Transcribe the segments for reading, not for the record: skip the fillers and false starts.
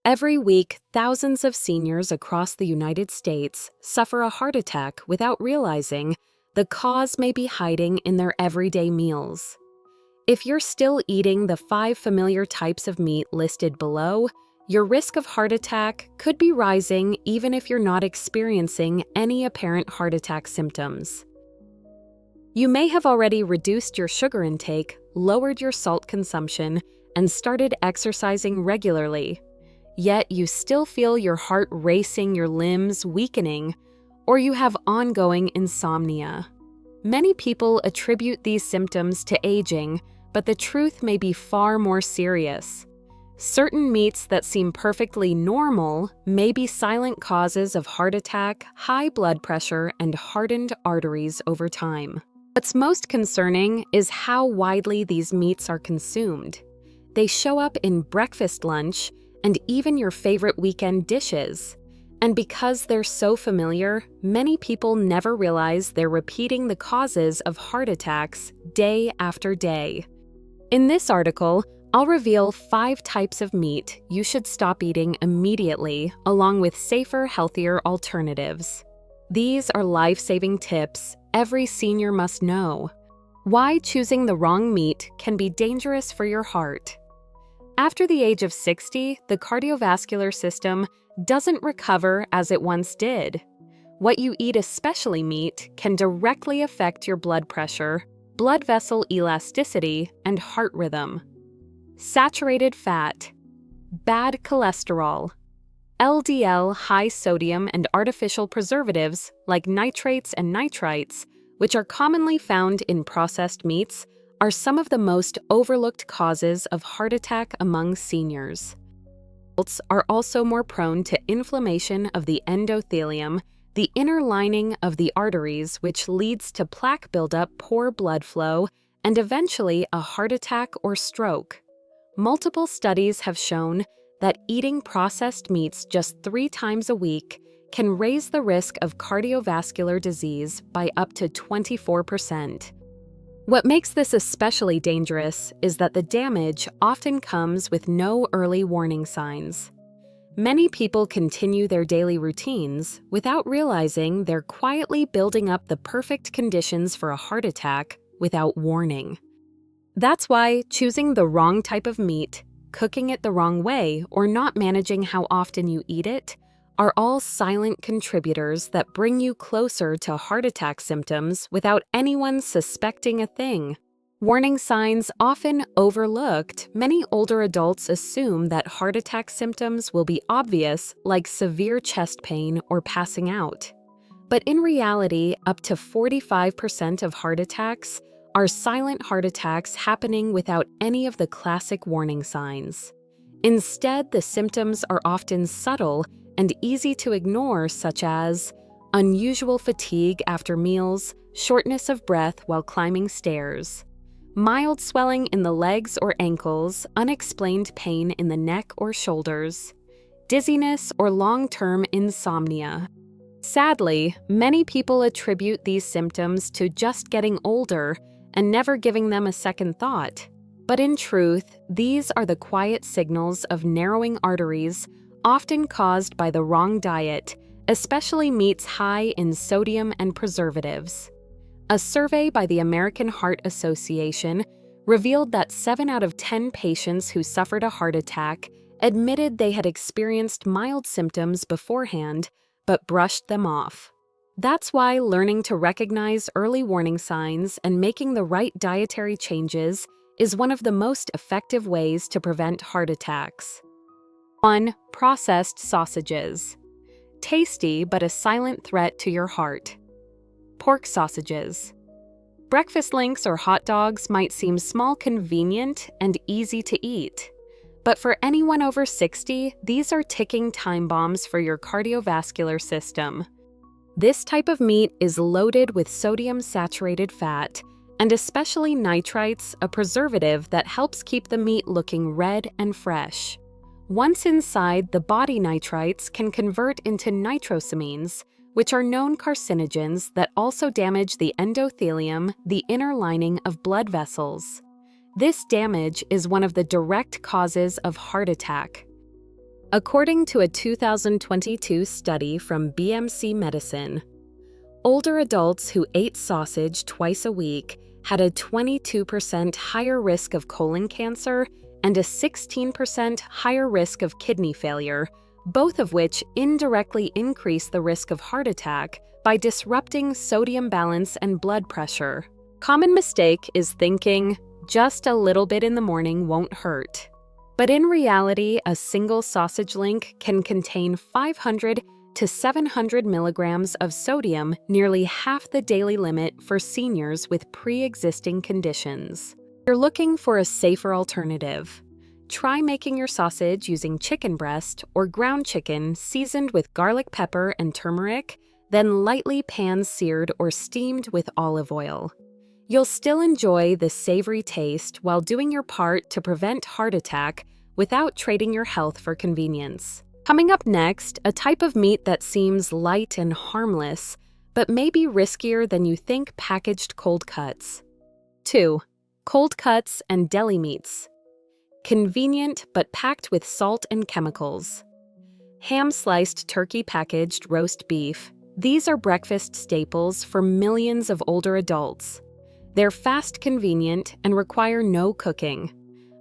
Every week, thousands of seniors across the United States suffer a heart attack without realizing the cause may be hiding in their everyday meals. If you're still eating the 5 familiar types of meat listed below, your risk of heart attack could be rising even if you're not experiencing any apparent heart attack symptoms. You may have already reduced your sugar intake, lowered your salt consumption, and started exercising regularly. Yet you still feel your heart racing, your limbs weakening, or you have ongoing insomnia. Many people attribute these symptoms to aging, but the truth may be far more serious. Certain meats that seem perfectly normal may be silent causes of heart attack, high blood pressure, and hardened arteries over time. What's most concerning is how widely these meats are consumed. They show up in breakfast, lunch, and even your favorite weekend dishes. And because they're so familiar, many people never realize they're repeating the causes of heart attacks day after day. In this article, I'll reveal 5 types of meat you should stop eating immediately, along with safer, healthier alternatives. These are life-saving tips every senior must know. Why choosing the wrong meat can be dangerous for your heart. After the age of 60, the cardiovascular system doesn't recover as it once did. What you eat, especially meat, can directly affect your blood pressure, blood vessel elasticity, and heart rhythm. Saturated fat, bad cholesterol, LDL, high sodium, and artificial preservatives like nitrates and nitrites, which are commonly found in processed meats, are some of the most overlooked causes of heart attack among seniors. Adults are also more prone to inflammation of the endothelium, the inner lining of the arteries, which leads to plaque buildup, poor blood flow, and eventually a heart attack or stroke. Multiple studies have shown that eating processed meats just 3 times a week can raise the risk of cardiovascular disease by up to 24%. What makes this especially dangerous is that the damage often comes with no early warning signs. Many people continue their daily routines without realizing they're quietly building up the perfect conditions for a heart attack without warning. That's why choosing the wrong type of meat, cooking it the wrong way, or not managing how often you eat it are all silent contributors that bring you closer to heart attack symptoms without anyone suspecting a thing. Warning signs often overlooked, many older adults assume that heart attack symptoms will be obvious, like severe chest pain or passing out. But in reality, up to 45% of heart attacks are silent heart attacks happening without any of the classic warning signs. Instead, the symptoms are often subtle and easy to ignore, such as unusual fatigue after meals, shortness of breath while climbing stairs, mild swelling in the legs or ankles, unexplained pain in the neck or shoulders, dizziness or long-term insomnia. Sadly, many people attribute these symptoms to just getting older and never giving them a second thought. But in truth, these are the quiet signals of narrowing arteries, often caused by the wrong diet, especially meats high in sodium and preservatives. A survey by the American Heart Association revealed that 7 out of 10 patients who suffered a heart attack admitted they had experienced mild symptoms beforehand, but brushed them off. That's why learning to recognize early warning signs and making the right dietary changes is one of the most effective ways to prevent heart attacks. 1. Processed sausages. Tasty but a silent threat to your heart. Pork sausages. Breakfast links or hot dogs might seem small, convenient, and easy to eat. But for anyone over 60, these are ticking time bombs for your cardiovascular system. This type of meat is loaded with sodium-saturated fat, and especially nitrites, a preservative that helps keep the meat looking red and fresh. Once inside, the body nitrites can convert into nitrosamines, which are known carcinogens that also damage the endothelium, the inner lining of blood vessels. This damage is one of the direct causes of heart attack. According to a 2022 study from BMC Medicine, older adults who ate sausage twice a week had a 22% higher risk of colon cancer and a 16% higher risk of kidney failure, both of which indirectly increase the risk of heart attack by disrupting sodium balance and blood pressure. Common mistake is thinking, just a little bit in the morning won't hurt. But in reality, a single sausage link can contain 500 to 700 milligrams of sodium, nearly half the daily limit for seniors with pre-existing conditions. If you're looking for a safer alternative, try making your sausage using chicken breast or ground chicken seasoned with garlic pepper and turmeric, then lightly pan-seared or steamed with olive oil. You'll still enjoy the savory taste while doing your part to prevent heart attack without trading your health for convenience. Coming up next, a type of meat that seems light and harmless, but may be riskier than you think: packaged cold cuts. 2. Cold cuts and deli meats. Convenient but packed with salt and chemicals. Ham-sliced turkey packaged roast beef. These are breakfast staples for millions of older adults. They're fast, convenient, and require no cooking.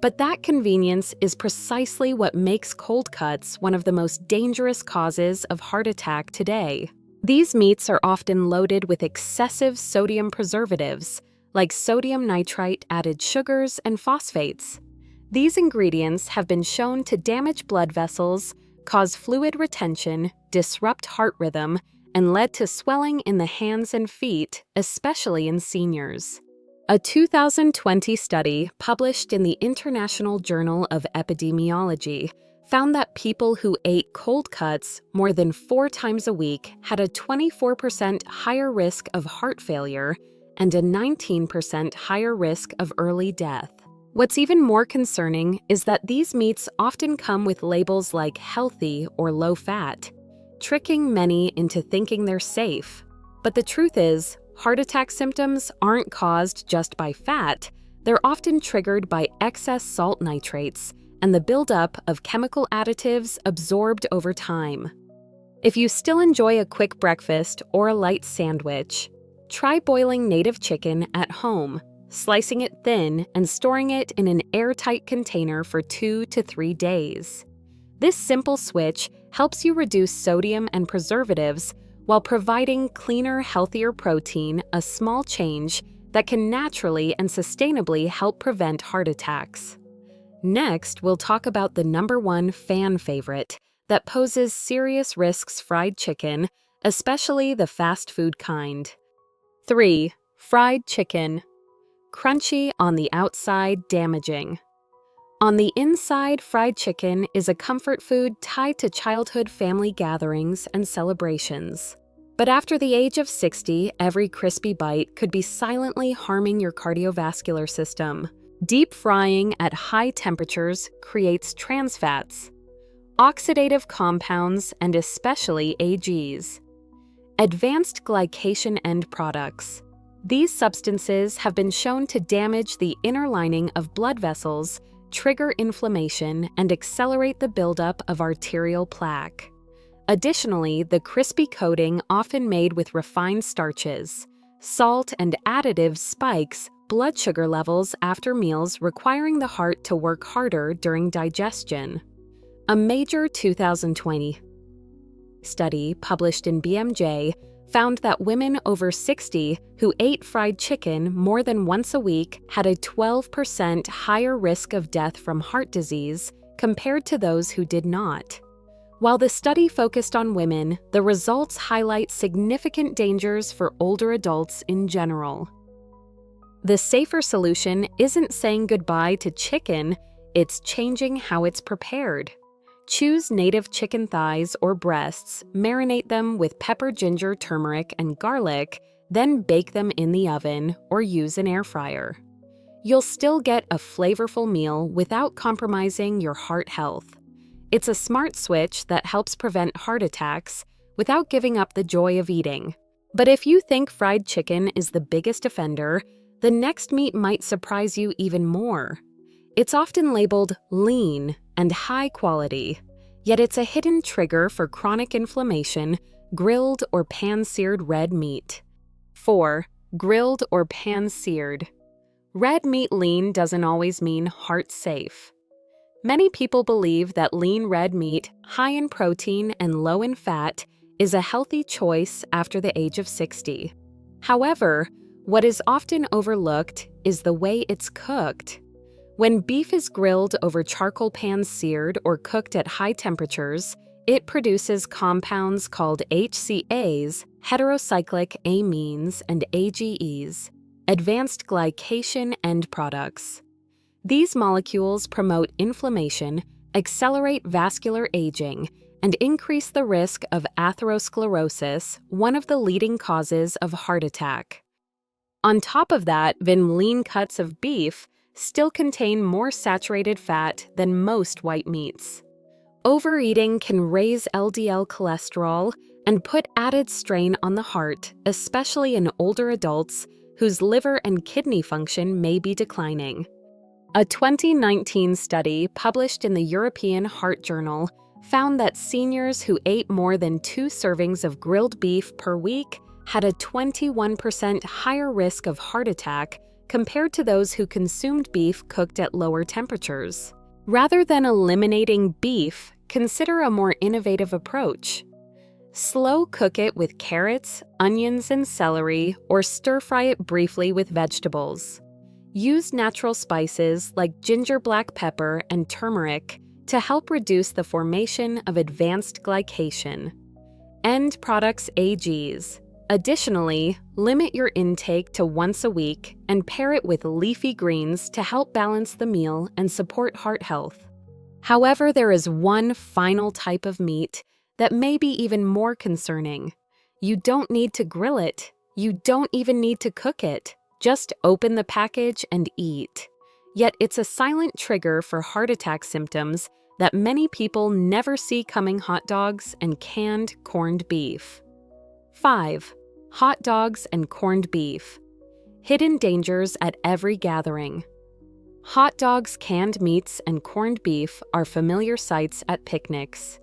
But that convenience is precisely what makes cold cuts one of the most dangerous causes of heart attack today. These meats are often loaded with excessive sodium preservatives, like sodium nitrite, added sugars, and phosphates. These ingredients have been shown to damage blood vessels, cause fluid retention, disrupt heart rhythm, and led to swelling in the hands and feet, especially in seniors. A 2020 study published in the International Journal of Epidemiology found that people who ate cold cuts more than 4 times a week had a 24% higher risk of heart failure and a 19% higher risk of early death. What's even more concerning is that these meats often come with labels like healthy or low fat, tricking many into thinking they're safe. But the truth is, heart attack symptoms aren't caused just by fat. They're often triggered by excess salt nitrates and the buildup of chemical additives absorbed over time. If you still enjoy a quick breakfast or a light sandwich, try boiling native chicken at home, slicing it thin and storing it in an airtight container for 2 to 3 days. This simple switch helps you reduce sodium and preservatives while providing cleaner, healthier protein, a small change that can naturally and sustainably help prevent heart attacks. Next, we'll talk about the #1 fan favorite that poses serious risks: fried chicken, especially the fast food kind. 3. Fried chicken. Crunchy on the outside, damaging. On the inside, fried chicken is a comfort food tied to childhood family gatherings and celebrations. But after the age of 60, every crispy bite could be silently harming your cardiovascular system. Deep frying at high temperatures creates trans fats, oxidative compounds, and especially AGs, advanced glycation end products. These substances have been shown to damage the inner lining of blood vessels, trigger inflammation, and accelerate the buildup of arterial plaque. Additionally, the crispy coating, often made with refined starches, salt, and additives, spikes blood sugar levels after meals, requiring the heart to work harder during digestion. A major 2020 study published in BMJ found that women over 60 who ate fried chicken more than once a week had a 12% higher risk of death from heart disease compared to those who did not. While the study focused on women, the results highlight significant dangers for older adults in general. The safer solution isn't saying goodbye to chicken, it's changing how it's prepared. Choose native chicken thighs or breasts, marinate them with pepper, ginger, turmeric, and garlic, then bake them in the oven or use an air fryer. You'll still get a flavorful meal without compromising your heart health. It's a smart switch that helps prevent heart attacks without giving up the joy of eating. But if you think fried chicken is the biggest offender, the next meat might surprise you even more. It's often labeled lean and high quality, Yet it's a hidden trigger for chronic inflammation, grilled or pan-seared red meat. 4. Grilled or pan-seared. Red meat lean doesn't always mean heart-safe. Many people believe that lean red meat, high in protein and low in fat, is a healthy choice after the age of 60. However, what is often overlooked is the way it's cooked. When beef is grilled over charcoal pan-seared or cooked at high temperatures, it produces compounds called HCAs, heterocyclic amines, and AGEs, advanced glycation end products. These molecules promote inflammation, accelerate vascular aging, and increase the risk of atherosclerosis, one of the leading causes of heart attack. On top of that, lean cuts of beef still contain more saturated fat than most white meats. Overeating can raise LDL cholesterol and put added strain on the heart, especially in older adults whose liver and kidney function may be declining. A 2019 study published in the European Heart Journal found that seniors who ate more than 2 servings of grilled beef per week had a 21% higher risk of heart attack compared to those who consumed beef cooked at lower temperatures. Rather than eliminating beef, consider a more innovative approach. Slow cook it with carrots, onions, and celery, or stir-fry it briefly with vegetables. Use natural spices like ginger black pepper and turmeric to help reduce the formation of advanced glycation. End products AGs. Additionally, limit your intake to once a week and pair it with leafy greens to help balance the meal and support heart health. However, there is one final type of meat that may be even more concerning. You don't need to grill it. You don't even need to cook it. Just open the package and eat. Yet it's a silent trigger for heart attack symptoms that many people never see coming: hot dogs and canned corned beef. 5. Hot dogs and corned beef. Hidden dangers at every gathering. Hot dogs, canned meats, and corned beef are familiar sights at picnics,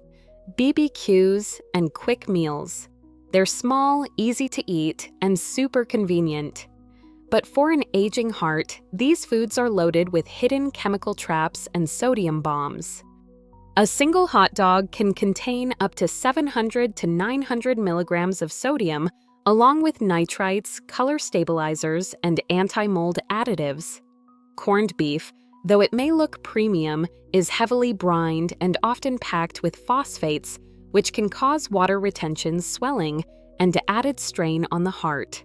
BBQs, and quick meals. They're small, easy to eat, and super convenient. But for an aging heart, these foods are loaded with hidden chemical traps and sodium bombs. A single hot dog can contain up to 700 to 900 milligrams of sodium, along with nitrites, color stabilizers, and anti-mold additives. Corned beef, though it may look premium, is heavily brined and often packed with phosphates, which can cause water retention, swelling, and added strain on the heart.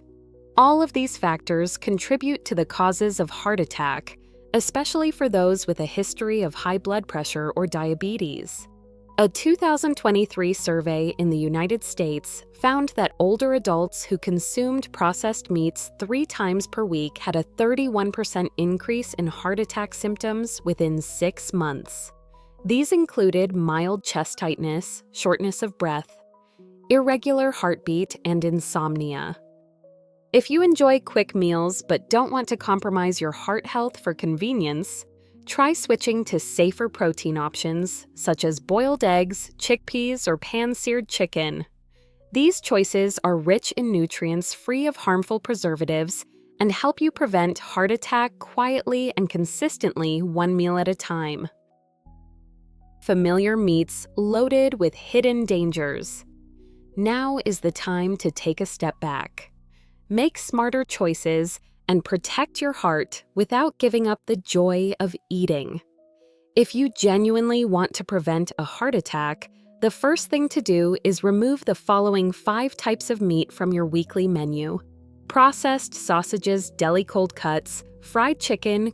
All of these factors contribute to the causes of heart attack, especially for those with a history of high blood pressure or diabetes. A 2023 survey in the United States found that older adults who consumed processed meats 3 times per week had a 31% increase in heart attack symptoms within 6 months. These included mild chest tightness, shortness of breath, irregular heartbeat, and insomnia. If you enjoy quick meals but don't want to compromise your heart health for convenience, try switching to safer protein options such as boiled eggs, chickpeas, or pan-seared chicken. These choices are rich in nutrients free of harmful preservatives and help you prevent heart attack quietly and consistently, one meal at a time. Familiar meats loaded with hidden dangers. Now is the time to take a step back. Make smarter choices and protect your heart without giving up the joy of eating. If you genuinely want to prevent a heart attack, the first thing to do is remove the following 5 types of meat from your weekly menu: processed sausages, deli cold cuts, fried chicken,